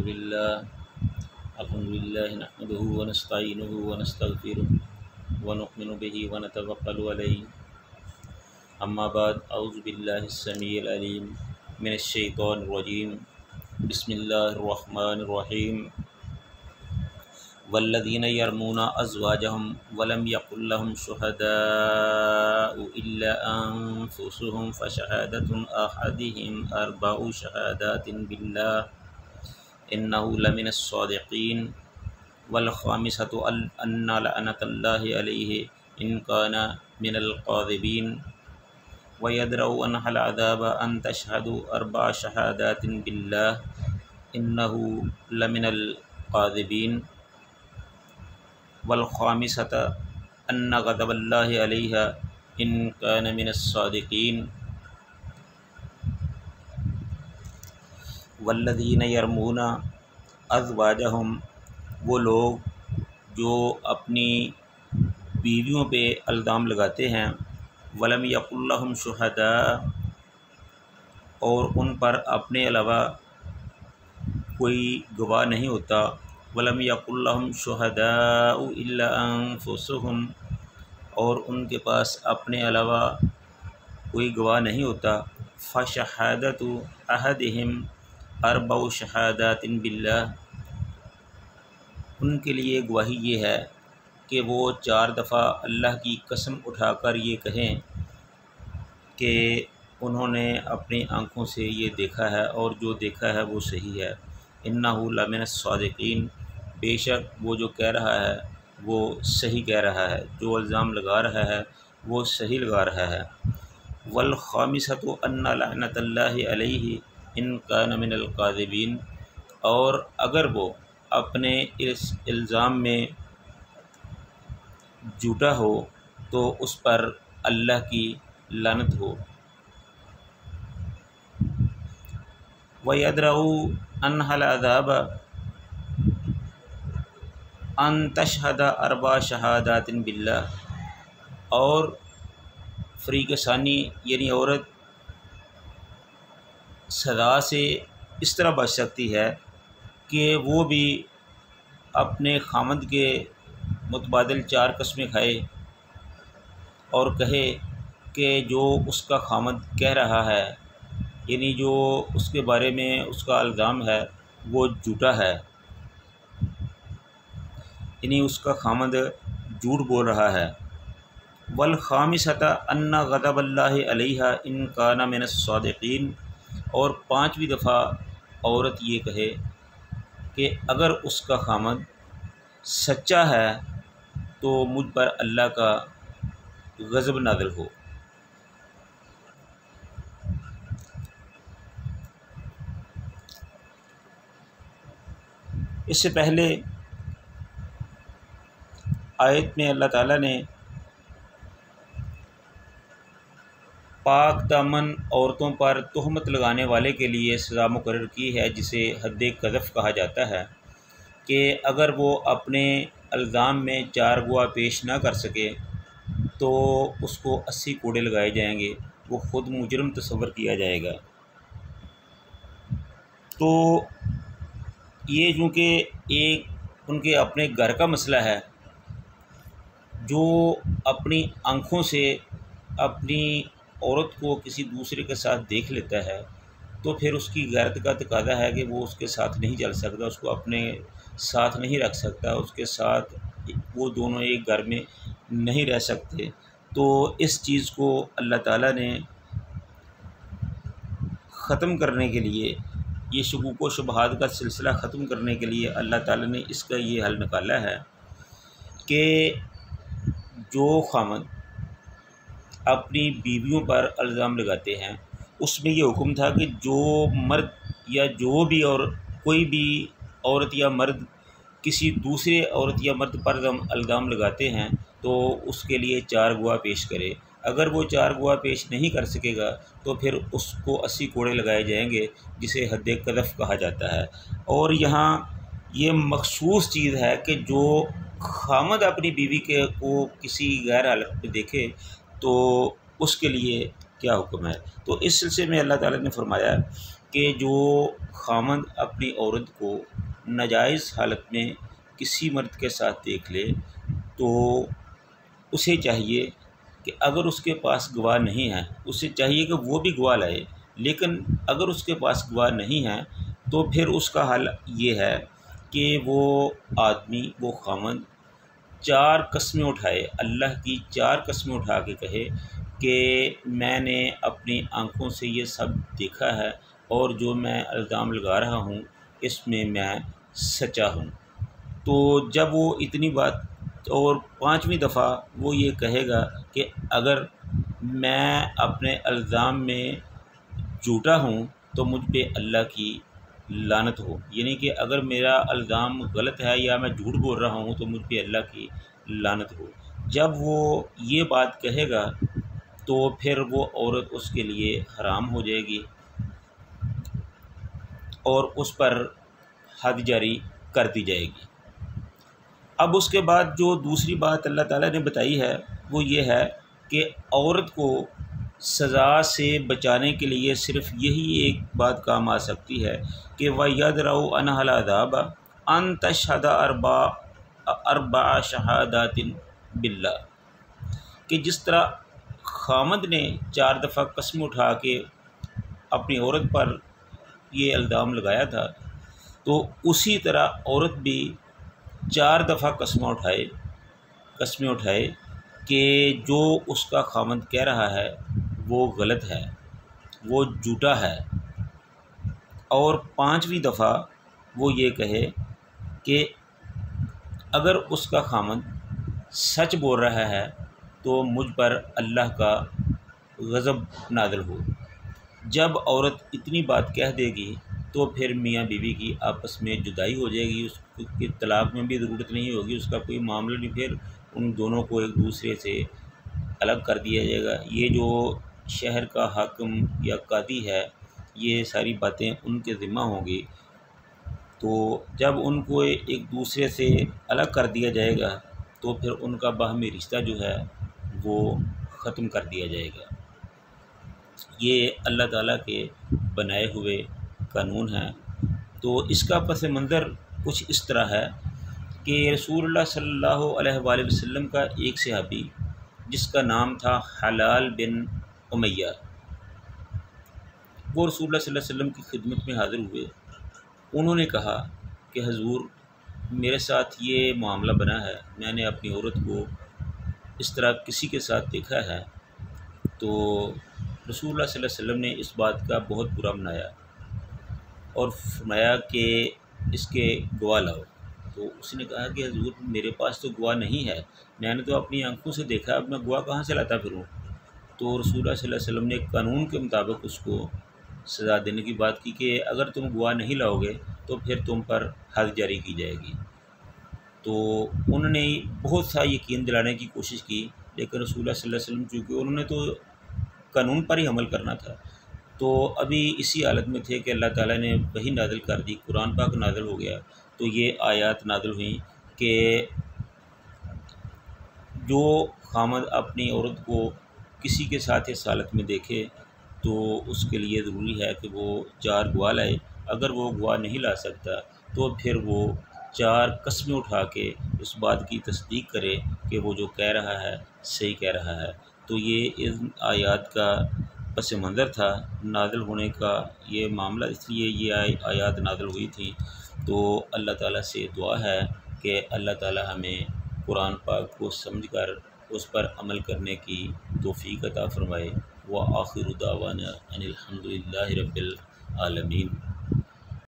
الحمد لله نحمده ونستعينه ونستغفره ونؤمن به ونتوكل عليه أما بعد أعوذ بالله السميع العليم من الشيطان الرجيم بسم الله الرحمن الرحيم والذين يرمون أزواجهم ولم يكن لهم شهداء إلا أنفسهم فشهادة أحدهم أربع شهادات بالله إنه لمن الصادقين والخامسة أن لعنة الله عليه إن كان من الكاذبين ويدرأ عنها العذاب أن تشهد أربع شهادات بالله إنه لمن الكاذبين والخامسة أن غضب الله عليها إن كان من الصادقين والذین یرمون ازواجہم، وہ لوگ جو اپنی بیویوں پہ الزام لگاتے ہیں، ولم یکن لہم شہداء، اور ان پر اپنے علاوہ کوئی گواہ نہیں ہوتا، ولم یکن لہم شہداء الا انفسہم، اور ان کے پاس اپنے علاوہ کوئی گواہ نہیں ہوتا، فشہادۃ احدہم اربع شہادات باللہ، ان کے لیے گواہی یہ ہے کہ وہ 4 دفعہ اللہ کی قسم اٹھا کر یہ کہیں کہ انہوں نے اپنی آنکھوں سے یہ دیکھا ہے اور جو دیکھا ہے وہ صحیح ہے، انہ لمن الصادقین، بے شک وہ جو کہہ رہا ہے وہ صحیح کہہ رہا ہے، جو الزام لگا رہا ہے وہ صحیح لگا رہا ہے، والخامسۃ ان لعنۃ اللہ علیہ ان کان من الکاذبین، اور اگر وہ اپنے اس الزام میں جھوٹا ہو تو اس پر اللہ کی لعنت ہو، وَيَدْرَأُ عَنْهَا الْعَذَابَ أَن تَشْهَدَ 4 شہادات باللہ، اور فریق ثانی یعنی عورت سزا سے اس طرح بچ سکتی ہے کہ وہ بھی اپنے خامند کے متبادل 4 قسمیں کھائے اور کہے کہ جو اس کا خامند کہہ رہا ہے، یعنی جو اس کے بارے میں اس کا الزام ہے وہ جھوٹا ہے، یعنی اس کا خامند جھوٹ بول رہا ہے، والخامسۃ ان غضب اللہ علیہ ان کان من الصادقین، اور 5ویں دفعہ عورت یہ کہے کہ اگر اس کا خامند سچا ہے تو مجھ پر اللہ کا غضب نازل ہو۔ اس سے پہلے آیت میں اللہ تعالیٰ نے پاک دامن عورتوں پر تہمت لگانے والے کے لیے سزا مقرر کی ہے، جسے حد قذف کہا جاتا ہے، کہ اگر وہ اپنے الزام میں 4 گواہ پیش نہ کر سکے تو اس کو 80 کوڑے لگائے جائیں گے، وہ خود مجرم تصور کیا جائے گا۔ تو یہ چونکہ ایک ان کے اپنے گھر کا مسئلہ ہے، جو اپنی آنکھوں سے اپنی عورت کو کسی دوسرے کے ساتھ دیکھ لیتا ہے تو پھر اس کی غیرت کا تقاضا ہے کہ وہ اس کے ساتھ نہیں چل سکتا، اس کو اپنے ساتھ نہیں رکھ سکتا، اس کے ساتھ وہ دونوں ایک گھر میں نہیں رہ سکتے۔ تو اس چیز کو اللہ تعالیٰ نے ختم کرنے کے لیے، یہ شکوک و شبہات کا سلسلہ ختم کرنے کے لیے اللہ تعالیٰ نے اس کا یہ حل نکالا ہے کہ جو خامند اپنی بیویوں پر الزام لگاتے ہیں اس میں یہ حکم تھا کہ جو مرد یا جو بھی اور کوئی بھی عورت یا مرد کسی دوسرے عورت یا مرد پر الزام لگاتے ہیں تو اس کے لیے 4 گواہ پیش کرے، اگر وہ 4 گواہ پیش نہیں کر سکے گا تو پھر اس کو 80 کوڑے لگائے جائیں گے، جسے حد قذف کہا جاتا ہے۔ اور یہاں یہ مخصوص چیز ہے کہ جو خامد اپنی بیوی کو کسی غیر حالت میں دیکھے تو اس کے لیے کیا حکم ہے۔ تو اس سلسلے میں اللہ تعالیٰ نے فرمایا کہ جو خاوند اپنی عورت کو ناجائز حالت میں کسی مرد کے ساتھ دیکھ لے تو اسے چاہیے کہ اگر اس کے پاس گواہ نہیں ہے، اسے چاہیے کہ وہ بھی گواہ لائے، لیکن اگر اس کے پاس گواہ نہیں ہے تو پھر اس کا حل یہ ہے کہ وہ آدمی، وہ خاوند 4 قسمیں اٹھائے، اللہ کی 4 قسمیں اٹھا کے کہے کہ میں نے اپنی آنکھوں سے یہ سب دیکھا ہے اور جو میں الزام لگا رہا ہوں اس میں میں سچا ہوں۔ تو جب وہ اتنی بات، اور 5ویں دفعہ وہ یہ کہے گا کہ اگر میں اپنے الزام میں جھوٹا ہوں تو مجھ پہ اللہ کی لعنت ہو، یعنی کہ اگر میرا الزام غلط ہے یا میں جھوٹ بول رہا ہوں تو مجھ پہ اللہ کی لعنت ہو۔ جب وہ یہ بات کہے گا تو پھر وہ عورت اس کے لیے حرام ہو جائے گی اور اس پر حد جاری کر دی جائے گی۔ اب اس کے بعد جو دوسری بات اللہ تعالیٰ نے بتائی ہے وہ یہ ہے کہ عورت کو سزا سے بچانے کے لیے صرف یہی ایک بات کام آ سکتی ہے کہ وَيَدْرَأُ عَنْهَا الْعَذَابَ أَن تَشْهَدَ أَرْبَعَ شَهَادَاتٍ بِاللَّهِ، کہ جس طرح خامد نے 4 دفعہ قسم اٹھا کے اپنی عورت پر یہ الزام لگایا تھا، تو اسی طرح عورت بھی 4 دفعہ قسمیں اٹھائے کہ جو اس کا خاوند کہہ رہا ہے وہ غلط ہے، وہ جھوٹا ہے، اور 5ویں دفعہ وہ یہ کہے کہ اگر اس کا خاوند سچ بول رہا ہے تو مجھ پر اللہ کا غضب نازل ہو۔ جب عورت اتنی بات کہہ دے گی تو پھر میاں بیوی کی آپس میں جدائی ہو جائے گی، اس کی طلاق میں بھی ضرورت نہیں ہوگی، اس کا کوئی معاملہ نہیں، پھر ان دونوں کو ایک دوسرے سے الگ کر دیا جائے گا۔ یہ جو شہر کا حاکم یا قاضی ہے یہ ساری باتیں ان کے ذمہ ہوں گی، تو جب ان کو ایک دوسرے سے الگ کر دیا جائے گا تو پھر ان کا باہمی رشتہ جو ہے وہ ختم کر دیا جائے گا۔ یہ اللہ تعالیٰ کے بنائے ہوئے قانون ہیں۔ تو اس کا پس منظر کچھ اس طرح ہے کہ رسول اللہ صلی اللہ علیہ وآلہ وسلم کا ایک صحابی جس کا نام تھا حلال بن امیہ، وہ رسول اللہ صلی اللہ علیہ وسلم کی خدمت میں حاضر ہوئے۔ انہوں نے کہا کہ حضور میرے ساتھ یہ معاملہ بنا ہے، میں نے اپنی عورت کو اس طرح کسی کے ساتھ دیکھا ہے۔ تو رسول اللہ صلی اللہ علیہ وسلم نے اس بات کا بہت برا منایا اور فرمایا کہ اس کے گواہ لاؤ۔ تو اس نے کہا کہ حضور میرے پاس تو گواہ نہیں ہے، میں نے تو اپنی آنکھوں سے دیکھا، اب میں گواہ کہاں سے لاتا پھروں؟ تو رسول اللہ صلی اللہ علیہ وسلم نے قانون کے مطابق اس کو سزا دینے کی بات کی کہ اگر تم گواہ نہیں لاؤ گے تو پھر تم پر حد جاری کی جائے گی۔ تو انہوں نے بہت سا یقین دلانے کی کوشش کی، لیکن رسول اللہ صلی اللہ علیہ وسلم چونکہ انہوں نے تو قانون پر ہی عمل کرنا تھا، تو ابھی اسی حالت میں تھے کہ اللہ تعالیٰ نے وحی نازل کر دی، قرآن پاک نازل ہو گیا، تو یہ آیات نازل ہوئیں کہ جو خامد اپنی عورت کو کسی کے ساتھ اس حالت میں دیکھے تو اس کے لیے ضروری ہے کہ وہ 4 گواہ لائے، اگر وہ گواہ نہیں لا سکتا تو پھر وہ 4 قسمیں اٹھا کے اس بات کی تصدیق کرے کہ وہ جو کہہ رہا ہے صحیح کہہ رہا ہے۔ تو یہ ان آیات کا پس منظر تھا نازل ہونے کا، یہ معاملہ اس لیے یہ آیات نازل ہوئی تھیں۔ تو اللہ تعالیٰ سے دعا ہے کہ اللہ تعالیٰ ہمیں قرآن پاک کو سمجھ کر اس پر عمل کرنے کی توفیق عطا فرمائے۔ وآخر دعوانا ان الحمد للہ رب العالمین۔